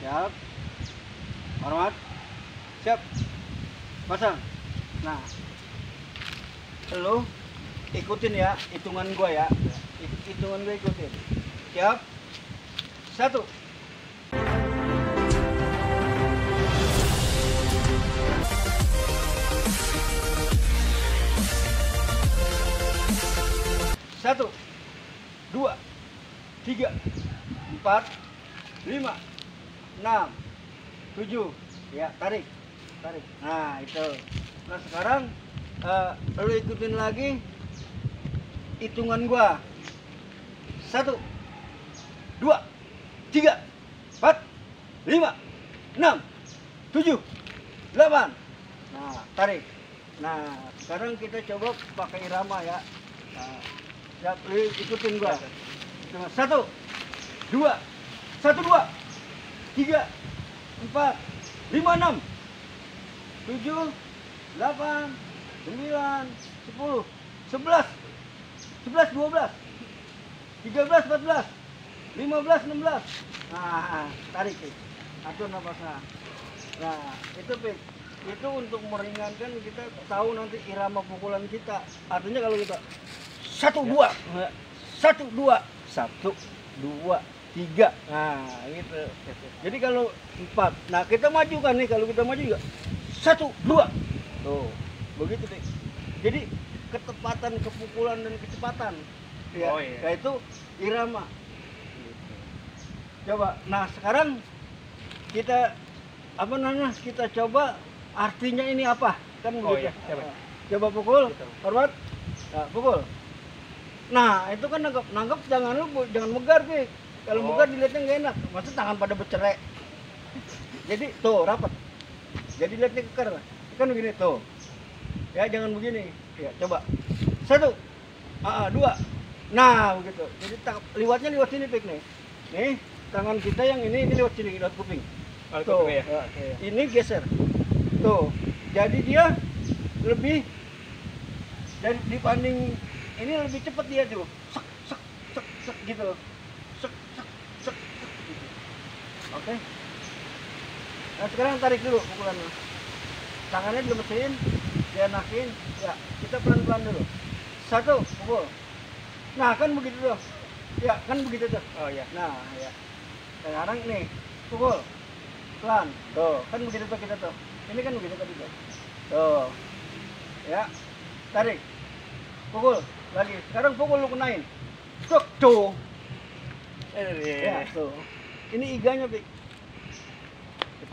Siap. Hormat. Siap. Pasang. Nah, lo ikutin ya hitungan gua ya. Hitungan gua ikutin. Siap. 1. Satu, 2, 3, 4, 5, 6, 7. Ya, tarik. Nah, itu. Nah, sekarang lu ikutin lagi hitungan gua. 1, 2, 3, 4, 5, 6, 7, 8. Nah, tarik. Nah, sekarang kita coba pakai irama ya. Nah, siap, lu ikutin gua. 1, 2, 1, 2, 3, 4, 5, 6, 7, 8, 9, 10, 11, 11, 12, 13, 14, 15, 16. Nah, tarik, Pik. Atur napasnya. Nah, itu, Pik. Itu untuk meringankan, kita tahu nanti irama pukulan kita. Artinya kalau kita 1, 2, 1, 2, 1, 2, 3. Nah, gitu. Jadi kalau 4, nah kita maju kan nih, kalau kita maju juga 1, 2. Tuh, begitu deh. Jadi ketepatan kepukulan dan kecepatan. Ya, Oh, iya. yaitu irama. Coba. Nah, sekarang kita kita coba artinya ini apa? Kan Oh, begitu. iya. Coba. Coba pukul. Gitu. Hormat. Nah, pukul. Nah, itu kan nanggap jangan megar, Pik. Kalau megar dilihatnya nggak enak. Maksud tangan pada bercerai. Jadi tuh rapat. Jadi lihatnya keker. Kan begini tuh. Ya, jangan begini. Ya, coba. 1, 2. Nah, begitu. Jadi liwatnya lewat sini, Pik, nih. Nih, tangan kita yang ini lewat sini, lewat kuping. Tuh. Ya. Ini geser. Tuh. Jadi dia lebih dan dibanding ini lebih cepat dia tuh. Sek sek sek sek gitu. Sek sek sek sek gitu. Oke. Nah, sekarang tarik dulu pukulannya. Tangannya dilemesin, dienakin. Ya, kita pelan-pelan dulu. 1, pukul. Nah, kan begitu tuh. Ya, kan begitu tuh. Oh iya. Nah, ya. Sekarang nih, pukul. Pelan. Tuh, kan begitu tuh kita tuh. Ini kan begitu tadi tuh. Tuh. Ya. Tarik. Pukul lagi. Sekarang pukul lu kenain. Tuk, tuh. Ya, tuh. Ini iganya, Pik.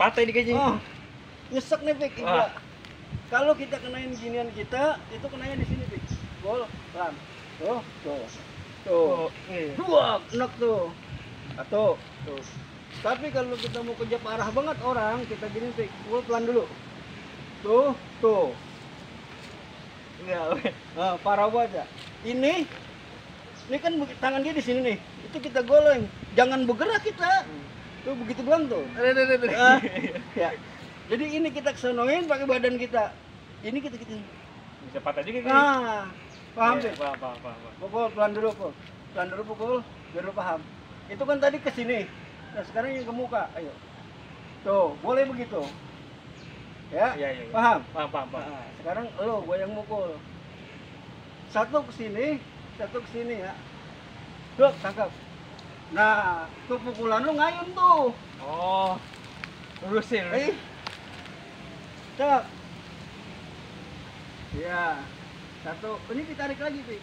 Patah di gaji. Oh. Nyesek nih, Pik, iga. Wah. Kalau kita kenain ginian kita, itu kenanya di sini, Pik. Pukul, pelan. Tuh, tuh. Tuh. Dua, enak tuh. Satu. Tuh. Tapi kalau kita mau kerja parah banget orang, kita gini, Pik. Pukul pelan dulu. Tuh, tuh. Ya, parah banget ya. Ini kan tangan dia di sini nih. Itu kita goleng. Jangan bergerak kita. Tuh begitu doang tuh. Ya. Jadi ini kita kesonoin pakai badan kita. Ini kita Bisa patah juga kan? Nah, paham Iya, sih? paham. Pukul pelan dulu, Pukul. Pelan dulu pukul, biar lu paham. Itu kan tadi ke sini. Nah, sekarang yang ke muka. Ayo. Tuh, boleh begitu. Ya? Iya. Paham? Paham. Nah, sekarang lo gua yang mukul. Satu ke sini ya. Tuh, tangkap. Nah, tuh pukulan lu ngayun tuh. Oh. Lurusin. Cek. Ya. Satu. Ini ditarik lagi, Pik.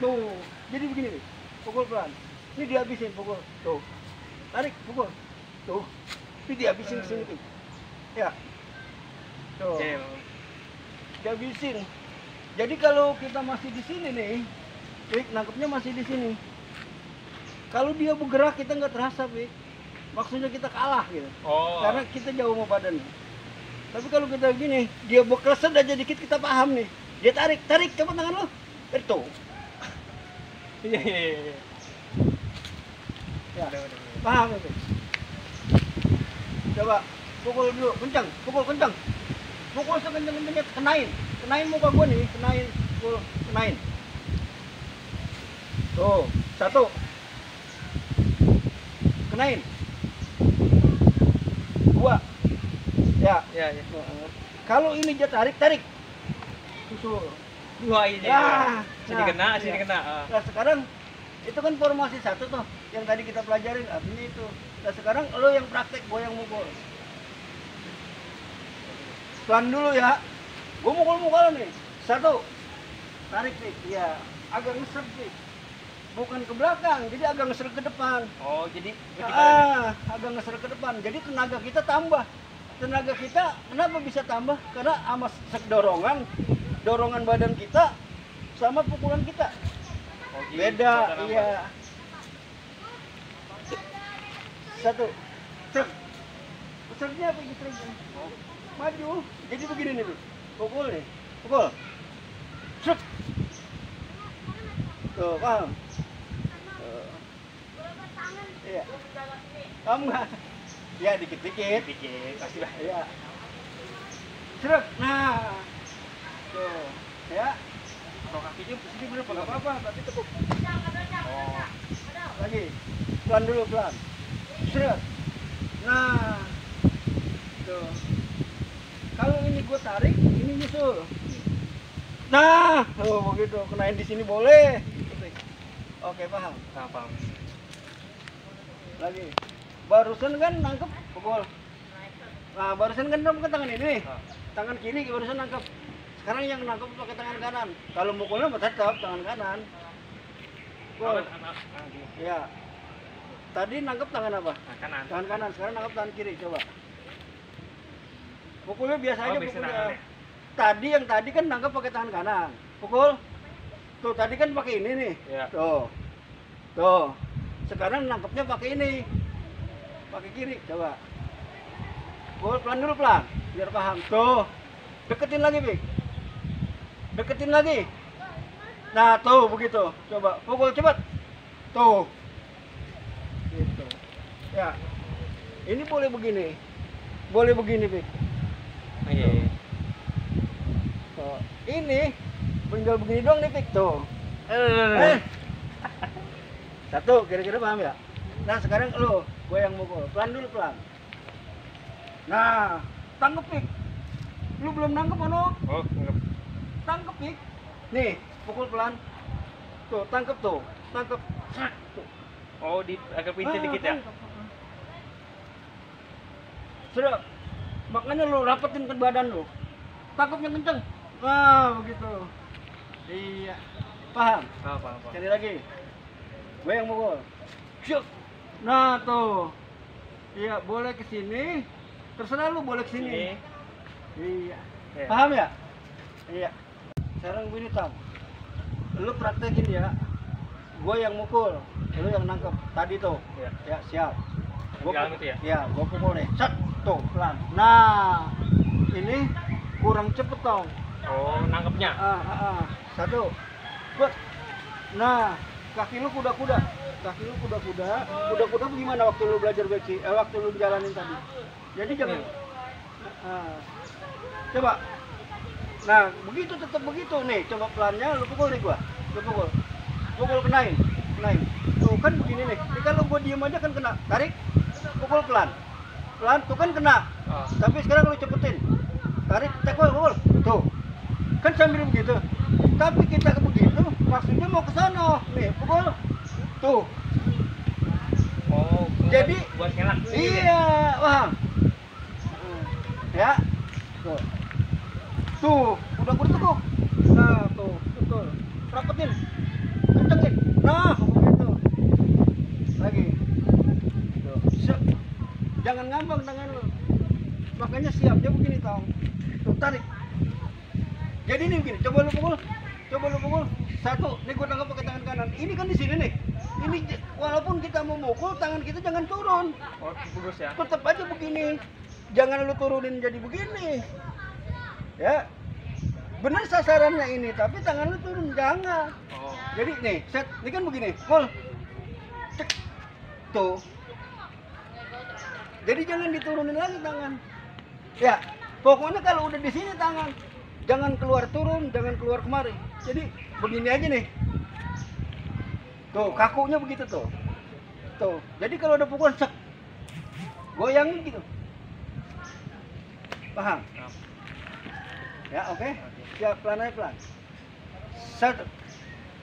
Tuh. Jadi begini, Pik. Pukul pelan. Ini dihabisin pukul. Tuh. Tarik, pukul. Tuh. Ini dihabisin ke sini, Pik. Ya. Tuh. Dihabisin. Jadi kalau kita masih di sini nih, Pik, nangkepnya masih di sini. Kalau dia bergerak kita nggak terasa, Pik. Maksudnya kita kalah gitu. Oh. Karena kita jauh sama badan. Tapi kalau kita gini, dia berkeser aja dikit kita paham nih. Dia tarik, coba tangan lo. Itu. Iya. Ya. Udah. Paham itu. Coba pukul dulu, kencang, pukul kencang. Pukul sekencang-kencangnya, kenain muka gua nih, kenain. Tuh, 1. Kenain. Iya, iya. Kalau ini dia tarik, susul. Dua ini. Ya, Sini kena, sini iya. kena. Nah sekarang itu kan formasi satu tuh yang tadi kita pelajarin artinya itu. Nah sekarang lo yang praktek goyang mukul. Pelan dulu ya. Gue mukul nih. Satu. Tarik nih. Iya. Agak ngesrek nih. Bukan ke belakang, jadi agak ngesrek ke depan. Oh, jadi gimana? Agak ngesrek ke depan. Jadi tenaga kita tambah. Tenaga kita kenapa bisa tambah? Karena sama dorongan badan kita sama pukulan kita. Oh, gitu. Beda, iya. Satu. Truk. Besarnya apa gitu? Maju. Jadi begini nih, Bu. Pukul nih. Pukul. Truk. Tuh, paham? Iya. Paham nggak? Ya, dikit-dikit. Dikit, pasti lah. Iya. Truk. Nah. Tuh. Ya. Kalau kakinya posisi berapa? Nggak apa-apa, tapi tepuk. Oh. Lagi. Pelan dulu, pelan. Seret. Nah. Tuh. Kalau ini gue tarik, ini nyusul. Nah, tuh begitu. Kenain di sini boleh. Oke, paham. Nah, paham. Lagi. Barusan kan nangkep pukul. Nah, barusan kan ke tangan ini. Tangan kiri barusan nangkep. Sekarang yang nangkep pakai tangan kanan. Kalau mukulnya tetap tangan kanan. Pukul. Ya. Tadi nangkep tangan apa? Kanan. Tangan kanan. Sekarang nangkep tangan kiri. Coba. Pukulnya biasa aja biasa pukulnya. tangannya. Yang tadi kan nangkep pakai tangan kanan. Pukul. Tuh tadi kan pakai ini nih. Iya. Tuh. Sekarang nangkepnya pakai ini. Pakai kiri. Coba. Pukul pelan dulu pelan. Biar paham. Tuh. Deketin lagi, Bik. Deketin lagi. Nah, tuh begitu. Coba pukul cepat. Tuh. Gitu. Ya. Ini boleh begini. Boleh begini, Bik. Oh, iya, iya. Tuh. Ini tinggal begini doang nih, Pik. Tuh. Satu, kira-kira paham ya? Nah, sekarang lo goyang mukul. Pelan dulu, pelan. Nah, tangkep, Pik. Lu belum nangkep, Ono? Oh, enggak. Tangkep, Pik. Nih, pukul pelan. Tuh, tangkep tuh. Tangkep. Tuh. Oh, agak pincir dikit ya? Tangkep. Sudah. Makanya lu rapetin ke badan lu. Tangkepnya kenceng. Nah, begitu. Iya. Paham? Paham. Sekali lagi. Gue yang mukul. Syuk. Nah, tuh. Iya, boleh ke sini. Terserah lu boleh ke sini. Iya. Iya. Paham ya? Iya. Sekarang gue tam. Lu praktekin ya. Gue yang mukul, lu yang nangkep. Tadi tuh. Iya. Ya, siap. Jalan gitu ya? Iya, gue pukul nih. Set. Tuh, pelan. Nah, ini kurang cepet dong. Oh, nangkepnya. Satu. Buat. Nah, kaki lu kuda-kuda. Kaki lu kuda-kuda. Kuda-kuda gimana waktu lu belajar beci? Waktu lu jalanin tadi. Jadi jangan. Coba. Nah, begitu tetap begitu nih. Coba pelannya lu pukul nih gua. Lu pukul. Pukul kenain. Tuh kan begini nih. Ini kalau gua diem aja kan kena. Tarik. Pukul pelan. Pelan tuh kan kena. Tapi sekarang lu cepetin. Tarik, pukul. Tuh. Kan sambil begitu. Tapi kita begitu, maksudnya mau ke sana. Nih, pukul. Tuh. Oh, Jadi buat ngelak. iya, paham. Ya. Tuh. Tuh, udah bertukuk. Nah, tuh, betul. Rapetin. Kencengin. Nah, begitu. Lagi. Tuh. Siap. Jangan ngambang tangan lu. Makanya siapnya begini, tau. Tuh, tarik. Jadi ini begini, coba lu pukul. Satu, nih gua tangkap pakai tangan kanan. Ini kan di sini nih. Ini walaupun kita mau mukul, tangan kita jangan turun. Oh, bagus ya. Tetap aja begini. Jangan lu turunin jadi begini. Ya. Bener sasarannya ini, tapi tangan lu turun jangan. Oh. Jadi nih, set, ini kan begini. Pukul. Cek. Tuh. Jadi jangan diturunin lagi tangan. Ya, pokoknya kalau udah di sini tangan, jangan keluar turun, jangan keluar kemari. Jadi begini aja nih. Tuh, kakunya begitu tuh. Tuh. Jadi kalau udah pukul sek, goyangin gitu. Paham? Ya, oke. Siap, pelan aja pelan. Satu.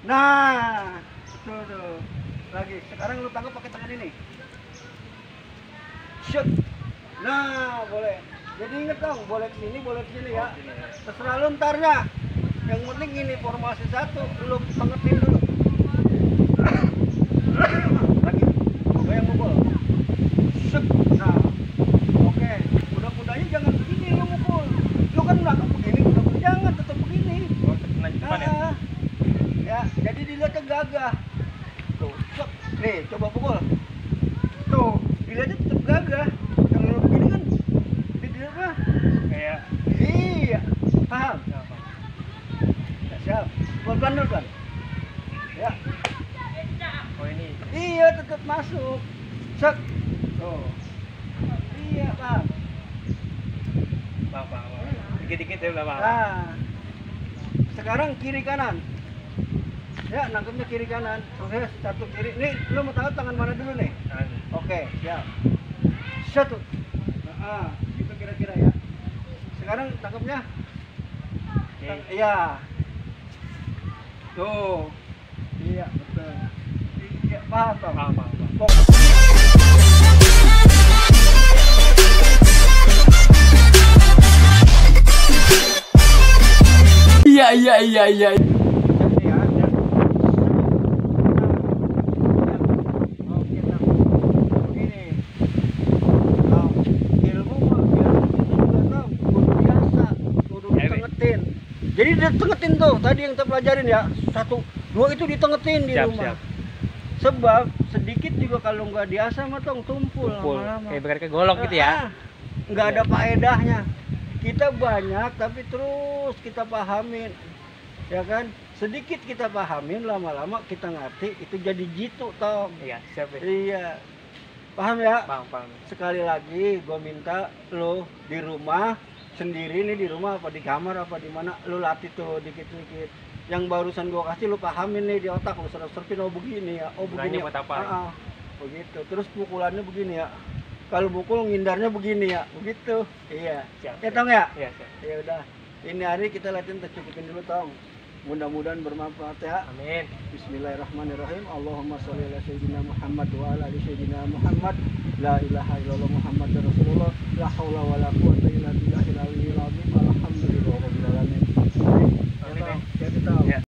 Nah, tuh. Lagi. Sekarang lu tangkap pakai tangan ini. Shoot. Nah, boleh. Jadi inget dong, boleh ke sini ya. Terserah lu ntarnya. Yang penting ini formasi satu, lu tangetin dulu. Lagi. Goyang mukul. Shoot. Nah. Oke. Kuda-kudanya jangan begini lu mukul. Lu kan nangkep begini, kuda-kuda jangan tetap begini. Oh, kena di depan ya? Ya, jadi dilihatnya gagah. Tuh, shoot. Nih, coba pukul. Tuh, dilihatnya tetap gagah. Kalau lu begini kan, dilihat mah. Kayak Iya, paham? apa? Ya, siap. Pelan dulu kan. Ya, Oh ini. iya tetap masuk. Set. Tuh. Iya, paham. Apa? Dikit-dikit ya udah paham. Nah, sekarang kiri kanan. Ya, nangkepnya kiri kanan. Oke, satu kiri. Nih, lu mau tahu tangan mana dulu nih? Oke, siap. Satu. Nah, itu kira-kira ya. Sekarang tangkapnya. Oke. Iya. Tuh. Iya, betul. Iya, paham, Tom? Paham. Fokus. Iya. Jadi ya, dan oke, Tom. Begini. Tom, ilmu mah biar juga, Tom. Kudu biasa, kudu ditengetin. Jadi ditengetin tuh, tadi yang kita pelajarin ya. 1, 2 itu ditengetin di rumah. Siap. Sebab sedikit juga kalau nggak diasah mah tong tumpul lama-lama. Kayak berarti golok gitu ya. Nggak ada faedahnya. Kita banyak tapi terus kita pahamin. Ya kan? Sedikit kita pahamin, lama-lama kita ngerti, itu jadi jitu tong. Iya, siap ya. Iya. Paham ya? Paham. Sekali lagi gue minta lo di rumah sendiri nih, di rumah apa di kamar apa di mana, lo latih tuh dikit-dikit. Yang barusan gue kasih lo pahamin nih di otak, lo serap-serpin, oh begini ya, oh begini ya. Buat apa? Begitu. Terus pukulannya begini ya. Kalau pukul ngindarnya begini ya, begitu. Iya. Siap. Ya Tong ya? Iya, siap. Ya udah. Ini hari kita latihan tercukupin dulu Tong. Mudah-mudahan bermanfaat ya. Amin. Bismillahirrahmanirrahim. Allahumma sholli ala sayyidina Muhammad wa ala ali sayyidina Muhammad. La ilaha illallah Muhammadur Rasulullah. La haula wala quwwata illa billahil aliyyil azim. Alhamdulillah.